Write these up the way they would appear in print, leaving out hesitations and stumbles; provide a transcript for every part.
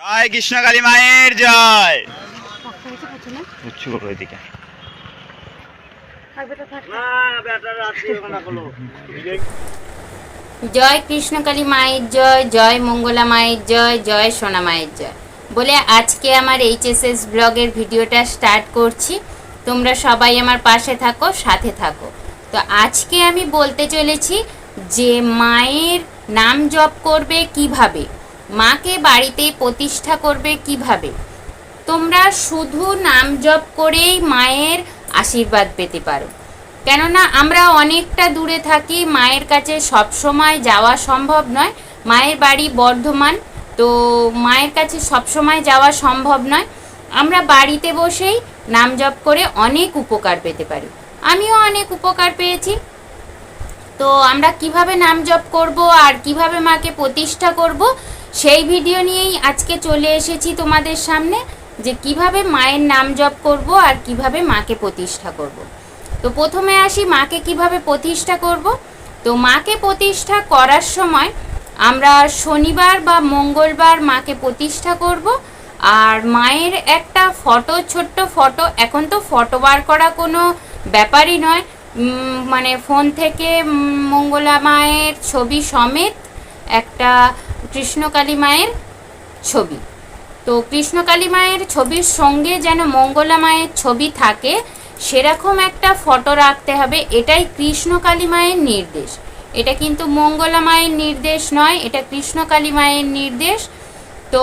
জয় কৃষ্ণকালী মায়ের জয়। উচ্চ করো এদিকে। জয় কৃষ্ণকালী মায়ের জয়, জয় মঙ্গলা মায়ের জয়, জয় সোনা মায়ের জয় বলে আজকে আমার এইচএসএস ব্লগের ভিডিওটা স্টার্ট করছি। তোমরা সবাই আমার পাশে থাকো, সাথে থাকো। তো আজকে আমি বলতে চলেছি যে মায়ের নাম জপ করবে কিভাবে, মাকে বাড়িতে প্রতিষ্ঠা করবে কিভাবে। তোমরা শুধু নাম জপ করেই মায়ের আশীর্বাদ পেতে পারো। কেননা আমরা অনেকটা দূরে থাকি, মায়ের কাছে সব সময় যাওয়া সম্ভব নয়। মায়ের বাড়ি বর্ধমান, তো মায়ের কাছে সব সময় যাওয়া সম্ভব নয়। আমরা বাড়িতে বসেই নাম জপ করে অনেক উপকার পেতে পারি। আমিও অনেক উপকার পেয়েছি। তো আমরা কিভাবে নাম জপ করব আর কিভাবে মাকে প্রতিষ্ঠা করব, সেই ভিডিও নিয়েই আজকে চলে এসেছি তোমাদের সামনে, যে কিভাবে মায়ের নাম জপ করব আর কিভাবে মাকে প্রতিষ্ঠা করব। তো প্রথমে আসি মাকে কিভাবে প্রতিষ্ঠা করব। তো মাকে প্রতিষ্ঠা করার সময় আমরা শনিবার বা মঙ্গলবার মাকে প্রতিষ্ঠা করব। আর মায়ের একটা ফটো, ছোট্ট ফটো, এখন তো ফটো বার করা কোনো ব্যাপারই নয়, মানে ফোন থেকে মঙ্গলা মায়ের ছবি সমেত একটা কৃষ্ণকালী মায়ের ছবি, তো কৃষ্ণকালী মায়ের ছবির সঙ্গে যেন মঙ্গলা মায়ের ছবি থাকে সেরকম একটা ফটো রাখতে হবে। এটাই কৃষ্ণকালী মায়ের নির্দেশ, এটা কিন্তু মঙ্গলা মায়ের নির্দেশ নয়, এটা কৃষ্ণকালী মায়ের নির্দেশ। তো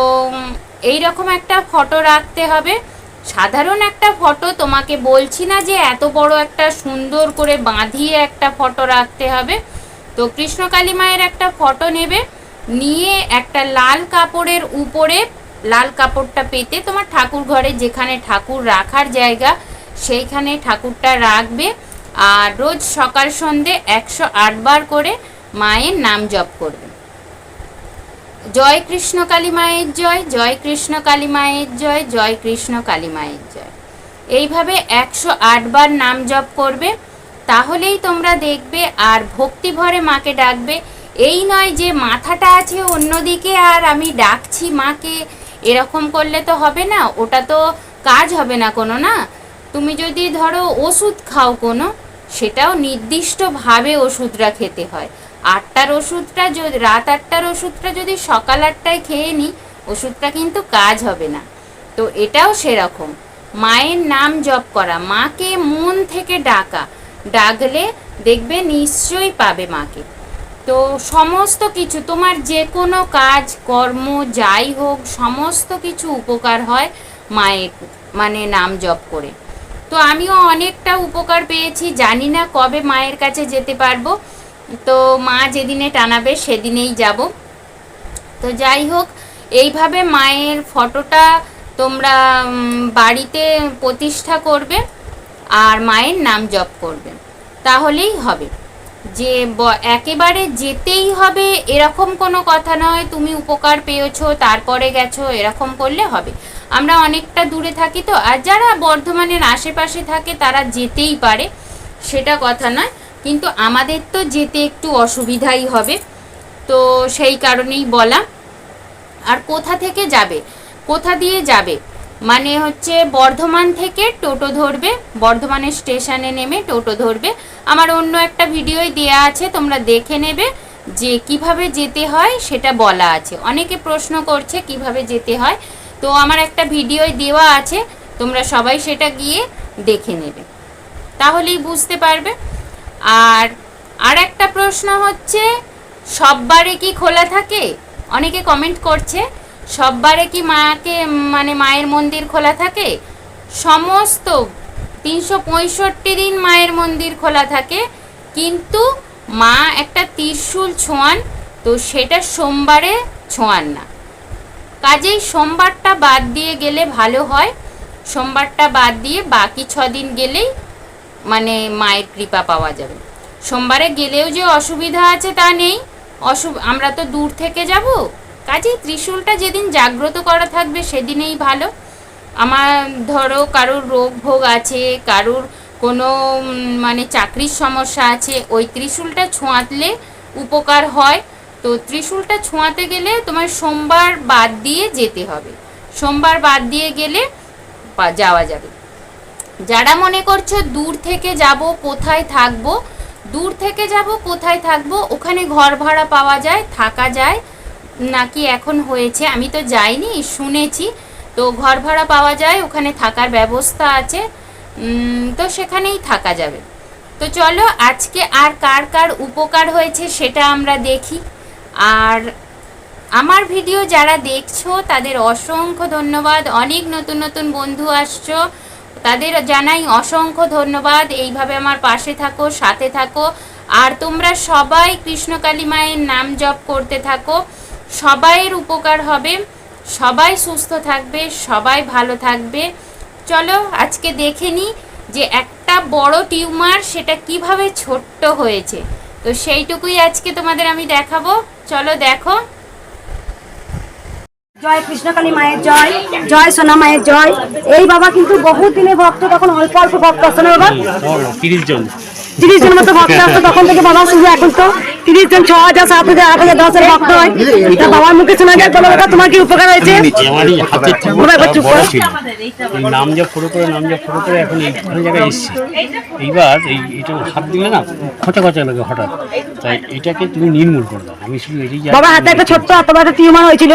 এই রকম একটা ফটো রাখতে হবে। সাধারণ একটা ফটো, তোমাকে বলছি না যে এত বড় একটা সুন্দর করে বাঁধিয়ে একটা ফটো রাখতে হবে। তো কৃষ্ণকালী মায়ের একটা ফটো নেবে, নিয়ে একটা লাল কাপড়ের উপরে লাল কাপড়টা পেতে তোমার ঠাকুর ঘরে যেখানে ঠাকুর রাখার জায়গা সেইখানে ঠাকুরটা রাখবে। আর রোজ সকাল সন্ধে 108 বার করে মায়ের নাম জপ করবে। জয় কৃষ্ণকালী মায়ের জয়, জয় কৃষ্ণকালী মায়ের জয়, জয় কৃষ্ণকালী মায়ের জয়, এইভাবে 108 বার নাম জপ করবে। তাহলেই তোমরা দেখবে, আর ভক্তি ভরে মাকে ডাকবে। এই নয় যে মাথাটা আছে অন্যদিকে আর আমি ডাকছি মাকে, এরকম করলে তো হবে না, ওটা তো কাজ হবে না কোনো। না, তুমি যদি ধরো ওষুধ খাও কোনো, সেটাও নির্দিষ্টভাবে ওষুধটা খেতে হয়। 8টার ওষুধটা যদি রাত 8টার ওষুধটা যদি সকাল 8টায় খেয়ে নিই, ওষুধটা কিন্তু কাজ হবে না। তো এটাও সেরকম, মায়ের নাম জপ করা, মাকে মন থেকে ডাকলে দেখবে নিশ্চয়ই পাবে মাকে। তো সমস্ত কিছু তোমার যে কোনো কাজ কর্ম যাই হোক, সমস্ত কিছু উপকার হয় মায়ের মানে নাম জপ করে। তো আমিও অনেকটা উপকার পেয়েছি, জানি না কবে মায়ের কাছে যেতে পারবো। তো মা যেদিনে টানাবে সেদিনেই যাব। তো যাই হোক, এইভাবে মায়ের ফটোটা তোমরা বাড়িতে প্রতিষ্ঠা করবে আর মায়ের নাম জপ করবে, তাহলেই হবে। যে একেবারে যেতেই হবে এরকম কোনো কথা নয়, তুমি উপকার পেয়েছো তারপরে গেছো, এরকম করলে হবে। আমরা অনেকটা দূরে থাকি তো, আর যারা বর্ধমানের আশেপাশে থাকে তারা যেতেই পারে, সেটা কথা নয়, কিন্তু আমাদের তো যেতে একটু অসুবিধাই হবে। তো সেই কারণেই বলা। আর কোথা থেকে যাবে, কোথা দিয়ে যাবে, মানে হচ্ছে বর্ধমান থেকে টোটো ধরবে, বর্ধমানের স্টেশনে নেমে টোটো ধরবে। আমার অন্য একটা ভিডিওই দেয়া আছে, তোমরা দেখে নেবে যে কিভাবে যেতে হয়, সেটা বলা আছে। অনেকে প্রশ্ন করছে কিভাবে যেতে হয়, তো আমার একটা ভিডিওই দেওয়া আছে, তোমরা সবাই সেটা গিয়ে দেখে নেবে, তাহলেই বুঝতে পারবে। আর একটা প্রশ্ন হচ্ছে, সব বারে কি খোলা থাকে? অনেকে কমেন্ট করছে সব বারে কি মাকে মানে মায়ের মন্দির খোলা থাকে? সমস্ত 365 দিন মায়ের মন্দির খোলা থাকে, কিন্তু মা একটা ত্রিশূল ছোঁয়ান, তো সেটা সোমবারে ছোঁয়ান না। কাজেই সোমবারটা বাদ দিয়ে গেলে ভালো হয়। সোমবারটা বাদ দিয়ে বাকি 6 দিন গেলেই মানে মায়ের কৃপা পাওয়া যাবে। সোমবারে গেলেও যে অসুবিধা আছে তা নেই, আমরা তো দূর থেকে যাব, কাজেই ত্রিশূলটা যেদিন জাগ্রত করা থাকবে সেদিনেই ভালো। আমার ধরো কারুর রোগ ভোগ আছে, কারুর কোনো মানে চাকরির সমস্যা আছে, ওই ত্রিশূলটা ছোঁয়াতলে উপকার হয়। তো তো ত্রিশূলটা ছোঁয়াতে গেলে তোমার সোমবার বাদ দিয়ে যেতে হবে, সোমবার বাদ দিয়ে গেলে যাওয়া যাবে। যারা মনে করছো দূর থেকে যাব কোথায় থাকবো, দূর থেকে যাব কোথায় থাকবো, ওখানে ঘর ভাড়া পাওয়া যায়, থাকা যায় নাকি এখন হয়েছে আমি তো যাইনি, শুনেছি। তো ঘর ভাড়া পাওয়া যায়, ওখানে থাকার ব্যবস্থা আছে, তো সেখানেই থাকা যাবে। তো চলো আজকে আর কার কার উপকার হয়েছে সেটা আমরা দেখি। আর আমার ভিডিও যারা দেখছো তাদের অসংখ্য ধন্যবাদ, অনেক নতুন নতুন বন্ধু আসছো, তাদের জানাই অসংখ্য ধন্যবাদ। এইভাবে আমার পাশে থাকো, সাথে থাকো। আর তোমরা সবাই কৃষ্ণকালী মায়ের নাম জপ করতে থাকো, সবাইয়ের উপকার হবে, সবাই সুস্থ থাকবে, সবাই ভালো থাকবে। চলো আজকে দেখে নিই যে একটা বড় টিউমার সেটা কিভাবে ছোট্ট হয়েছে। তো সেইটুকুই আজকে তোমাদের আমি দেখাবো, চলো দেখো। জয় কৃষ্ণকালী মায়ের জয়, জয় সোনা মায়ের জয়। এই বাবা কিন্তু বহুত দিনের ভক্ত, তখন অল্প অল্প ভক্ত আসতো না বাবা, 30 জন 30 জন মতো ভক্ত আসতো তখন থেকে বাবা শুধু, এখন তো 30 জন, 6,000, 7,000, 8,000, 10,000 ভক্ত হয়। তা বাবার মুখে শোনা যায়, বলো বাবা তোমার কি উপকার হয়েছে? আমারই হাতের বাবা একবার চুপ বড় করো। ছিল, এই নাম জপ করে করে এখন এইখানে জায়গায় এসেছি। এইবার এটা হাত দিলে না খোঁচা খোঁচা লাগে হঠাৎ, তাই এটাকে তুমি নির্মূল করে দাও। আমি শুধু এটাই বাবা হাতে একটা ছোট্ট এত বড় টিউমার হয়েছিল,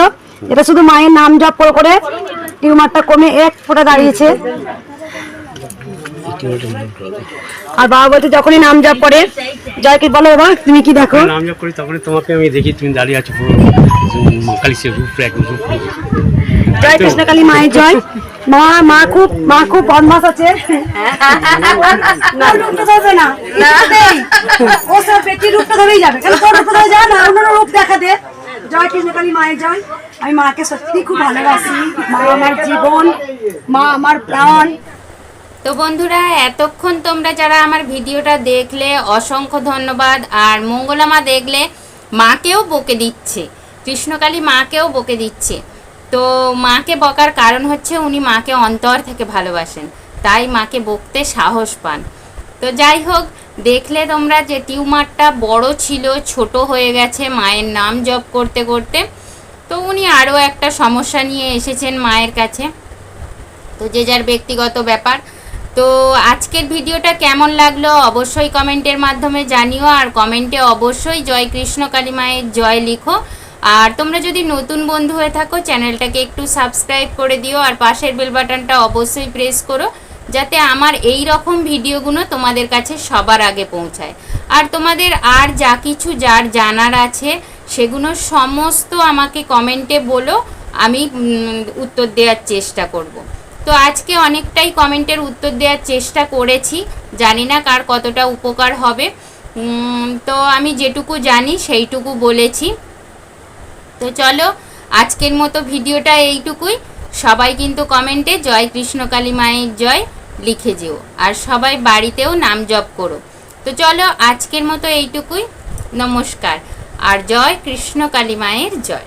এটা শুধু মায়ের নাম জপ করে করে টিউমারটা কমে 1 ফোঁটা দাঁড়িয়েছে। আর বাবা বলতে যখনই নাম জপ করে, জয় কি বলো বাবা তুমি কি দেখো? নাম জপ করি তখনই তোমাকে আমি দেখি, তুমি দাঁড়িয়ে আছো পুরো কালীশের রূপ একদম রূপ। জয় কৃষ্ণকালী মায়ের জয়। মা খুব বদমাস আছে, না রূপটা ধরবে না, ও সব বেটির রূপটা ধরেই যাবে, কেন তোর রূপটা ধরে যায় না, অন্য রূপ দেখা দে। জয় কৃষ্ণকালী মায়ের জয়। আমি মাকে সত্যি খুব ভালোবাসি, মা আমার জীবন, মা আমার প্রাণ। তো বন্ধুরা এতক্ষণ তোমরা যারা আমার ভিডিওটা দেখলে অসংখ্য ধন্যবাদ। আর মঙ্গলা মা দেখলে মাকেও বকে দিচ্ছে, কৃষ্ণকালী মাকেও বকে দিচ্ছে। তো মাকে বকার কারণ হচ্ছে উনি মাকে অন্তর থেকে ভালোবাসেন, তাই মাকে বকতে সাহস পান। তো যাই হোক, দেখলে তোমরা যে টিউমারটা বড় ছিল, ছোট হয়ে গেছে মায়ের নাম জপ করতে করতে। তো উনি আরও একটা সমস্যা নিয়ে এসেছেন মায়ের কাছে, তো যে যার ব্যক্তিগত ব্যাপার। তো আজকের ভিডিওটা কেমন লাগলো অবশ্যই কমেন্টের মাধ্যমে জানিও, আর কমেন্টে অবশ্যই জয় কৃষ্ণকালী মায়ের জয় লিখো। আর তোমরা যদি নতুন বন্ধু হয়ে থাকো চ্যানেলটাকে একটু সাবস্ক্রাইব করে দিও, আর পাশের বেল বাটনটা অবশ্যই প্রেস করো, যাতে আমার এই রকম ভিডিওগুলো তোমাদের কাছে সবার আগে পৌঁছায়। আর তোমাদের আর যা কিছু যার জানার আছে সেগুলো সমস্ত আমাকে কমেন্টে বলো, আমি উত্তর দেওয়ার চেষ্টা করব। তো আজকে অনেকটাই কমেন্টের উত্তর দেওয়ার চেষ্টা করেছি, জানি না কার কতটা উপকার হবে, তো আমি যেটুকু জানি সেইটুকু বলেছি। তো চলো আজকের মতো ভিডিওটা এইটুকুই। সবাই কিন্তু কমেন্টে জয় কৃষ্ণকালী মায়ের জয় লিখে যেও, আর সবাই বাড়িতেও নাম জপ করো। তো চলো আজকের মতো এইটুকুই, নমস্কার, আর জয় কৃষ্ণকালী মায়ের জয়।